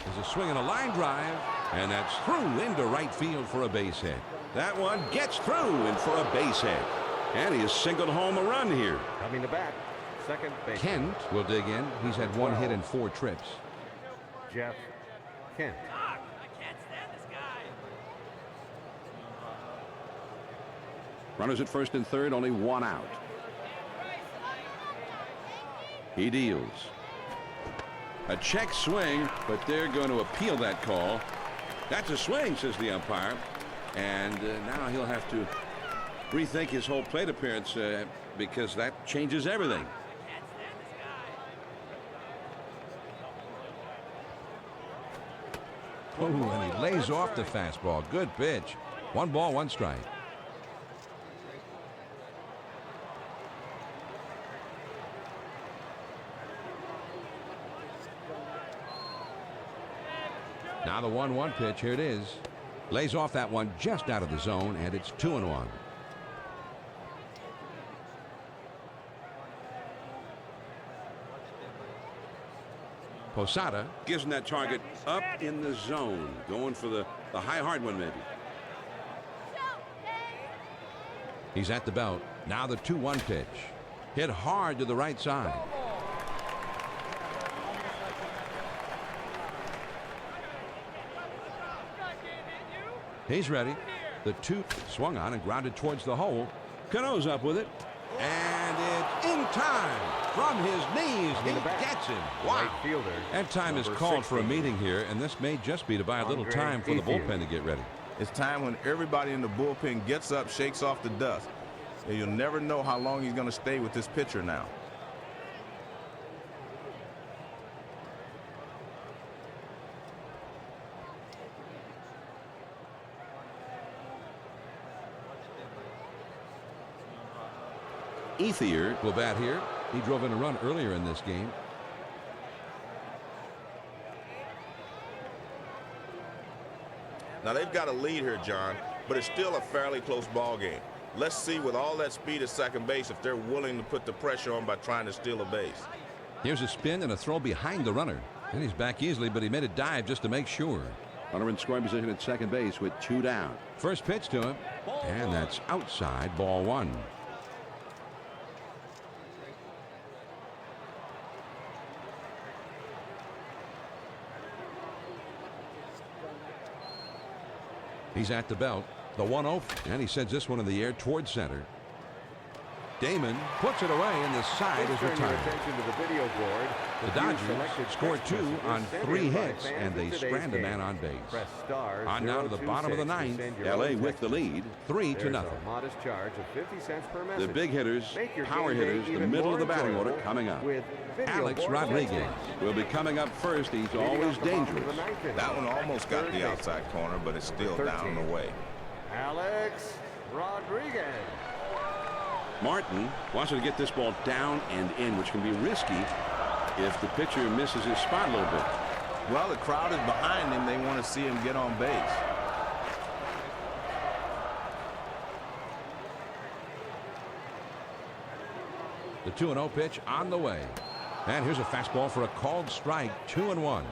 There's a swing and a line drive, and that's through into right field for a base hit. That one gets through and for a base hit. And he has singled home a run here. Coming to bat, second base. Kent will dig in. He's had 1 hit in 4 trips. Jeff Kent. I can't stand this guy. Runners at first and third, only 1 out. He deals. A check swing, but they're going to appeal that call. That's a swing, says the umpire. And now he'll have to rethink his whole plate appearance because that changes everything. Oh, and he lays off the fastball. Good pitch. 1 ball, 1 strike. Now the 1-1 pitch. Here it is. Lays off that one just out of the zone, and it's 2-1. Posada gives him that target up in the zone, going for the high hard one maybe. He's at the belt. Now the 2-1 pitch. Hit hard to the right side. He's ready. The 2 swung on and grounded towards the hole. Cano's up with it. And it's in time. From his knees, he gets him. Wow. Right fielder. And time is called for a meeting here, and this may just be to buy a little time for the bullpen to get ready. It's time when everybody in the bullpen gets up, shakes off the dust. And you'll never know how long he's going to stay with this pitcher now. Ethier will bat here. He drove in a run earlier in this game. Now they've got a lead here, John, but it's still a fairly close ball game. Let's see with all that speed at second base if they're willing to put the pressure on by trying to steal a base. Here's a spin and a throw behind the runner. And he's back easily, but he made a dive just to make sure. Runner in scoring position at second base with 2 down. First pitch to him, and that's outside, ball 1. He's at the belt. The 1-0, and he sends this one in the air towards center. Damon puts it away, and the side is retired. The Dodgers scored 2 on 3 hits, and they strand a man on base. On now to the bottom of the 9th. LA with the lead, 3-0. The big hitters, power hitters, the middle of the batting order coming up. Alex Rodriguez will be coming up first. He's always dangerous. That one almost got the outside corner, but it's still down the way. Alex Rodriguez. Martin wants to get this ball down and in, which can be risky if the pitcher misses his spot a little bit. Well, the crowd is behind him. They want to see him get on base. The 2-0 pitch on the way. And here's a fastball for a called strike. 2-1.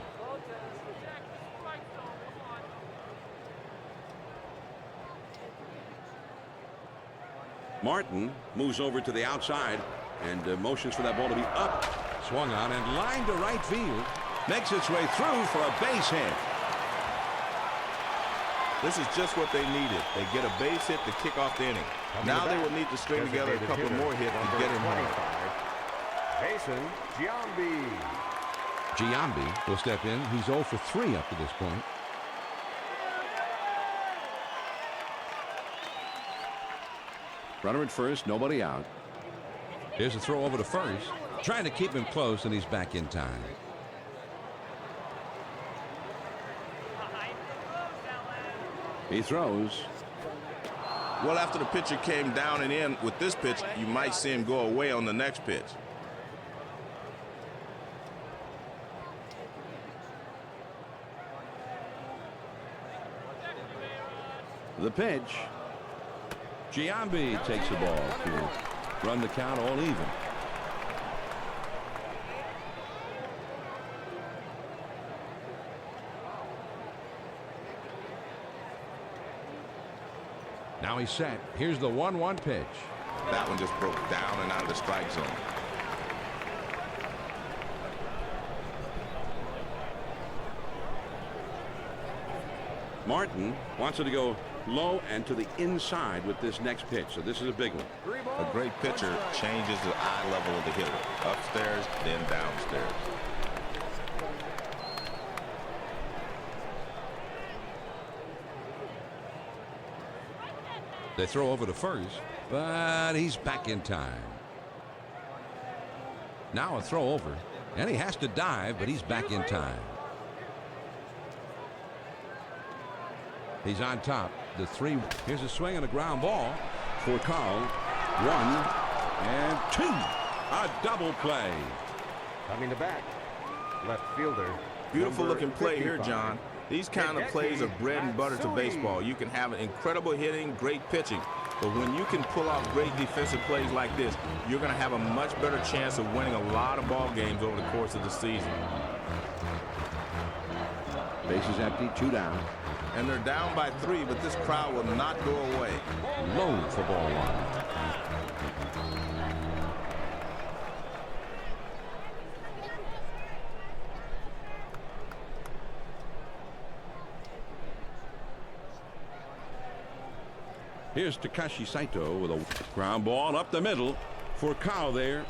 Martin moves over to the outside and motions for that ball to be up. Swung on and lined to right field. Makes its way through for a base hit. This is just what they needed. They get a base hit to kick off the inning. Now they will need to string together a couple more hits to get him home. Jason Giambi. Giambi will step in. He's 0 for 3 up to this point. Runner at first, nobody out. Here's a throw over to first. Trying to keep him close, and he's back in time. He throws. Well, after the pitcher came down and in with this pitch, you might see him go away on the next pitch. The pitch. Giambi takes the ball to run the count all even. Now he's set. Here's the 1-1 pitch. That one just broke down and out of the strike zone. Martin wants it to go low and to the inside with this next pitch, so this is a big one. A great pitcher changes the eye level of the hitter. Upstairs, then downstairs. They throw over to first, but he's back in time. Now a throw over, and he has to dive, but he's back in time. He's on top. The 3. Here's a swing and a ground ball For Carl, 1 and 2. A double play. Coming to bat, left fielder. Beautiful looking play 55. here, John. These kind of plays are bread and butter to baseball. You can have incredible hitting, great pitching. But when you can pull off great defensive plays like this, you're going to have a much better chance of winning a lot of ball games over the course of the season. Bases empty, 2 down. And they're down by 3, but this crowd will not go away. Low for ball 1. Here's Takashi Saito with a ground ball up the middle for Kyle there.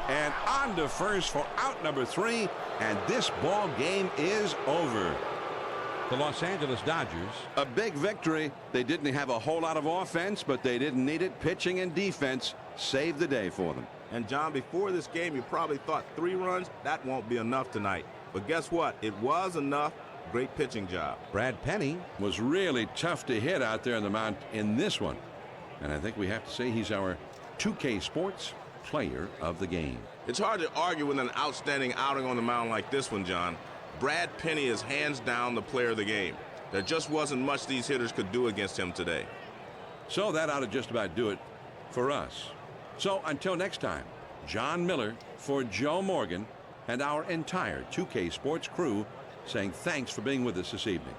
And on to first for out number 3. And this ball game is over. The Los Angeles Dodgers. A big victory. They didn't have a whole lot of offense, but they didn't need it. Pitching and defense saved the day for them. And, John, before this game, you probably thought 3 runs, that won't be enough tonight. But guess what? It was enough. Great pitching job. Brad Penny was really tough to hit out there on the mound in this one. And I think we have to say he's our 2K Sports Player of the Game. It's hard to argue with an outstanding outing on the mound like this one, John. Brad Penny is hands down the player of the game. There just wasn't much these hitters could do against him today. So that ought to just about do it for us. So until next time, John Miller for Joe Morgan and our entire 2K Sports crew saying thanks for being with us this evening.